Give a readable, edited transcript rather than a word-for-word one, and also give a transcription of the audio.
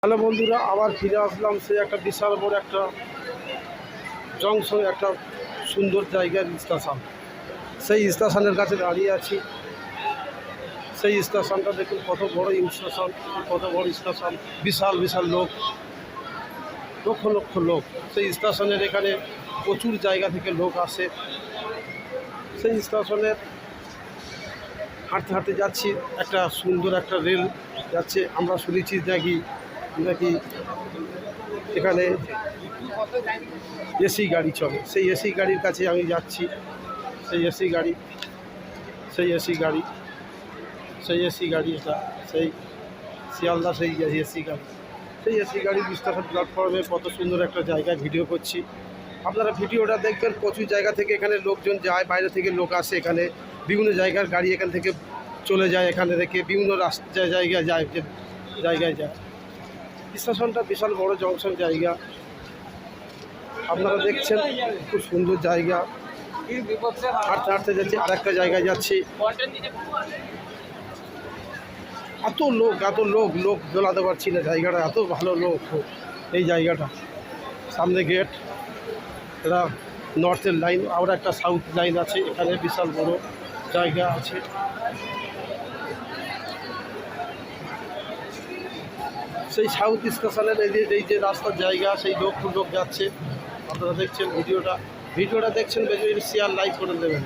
Hello বন্ধুরা, আবার ফিরে আসলাম সেই একটা বিশাল বড় একটা জংশন, একটা সুন্দর জায়গার স্টেশন। সেই স্টেশনের কাছে দাঁড়িয়ে আছি। সেই স্টেশনটা দেখুন কত বড় স্টেশন, কত বড় স্টেশন, বিশাল বিশাল লোক, লক্ষ লক্ষ লোক। সেই স্টেশনের এখানে প্রচুর জায়গা থেকে লোক আসে। সেই স্টেশনের হাঁটতে হাঁটতে যাচ্ছি, একটা সুন্দর একটা রেল যাচ্ছে। আমরা শুনেছি নাকি নাকি এখানে এসি গাড়ি চলে। সেই এসি গাড়ির কাছে আমি যাচ্ছি। সেই এসি গাড়ি, সেই এসি গাড়ি, সেই এসি গাড়ি, এটা সেই শিয়ালদা সেই এসি গাড়ি। সেই এসি গাড়ি স্টেশন প্ল্যাটফর্মে কত সুন্দর একটা জায়গায় ভিডিও করছি। আপনারা ভিডিওটা দেখবেন। প্রচুর জায়গা থেকে এখানে লোকজন যায়, বাইরে থেকে লোক আসে। এখানে বিভিন্ন জায়গার গাড়ি এখান থেকে চলে যায়, এখানে থেকে বিভিন্ন রাস্তা জায়গায় যায়, জায়গায় যায়। স্টেশনটা বিশাল বড় জংশন জায়গা। আপনারা দেখছেন খুব সুন্দর জায়গা। হাঁটতে হাঁটতে যাচ্ছি, আর একটা জায়গায় যাচ্ছি। এত লোক, এত লোক, লোক দোলাতে পারছি না। জায়গাটা এত ভালো লোক। এই জায়গাটা সামনে গেট, এটা নর্থের লাইন, আর একটা সাউথ লাইন আছে। এখানে বিশাল বড় জায়গা আছে। সেই সাউথ স্টেশনের এই যে রাস্তার জায়গা, সেই লোক যাচ্ছে। আপনারা দেখছেন ভিডিওটা দেখছেন, বেশি শেয়ার লাইক করে দেবেন।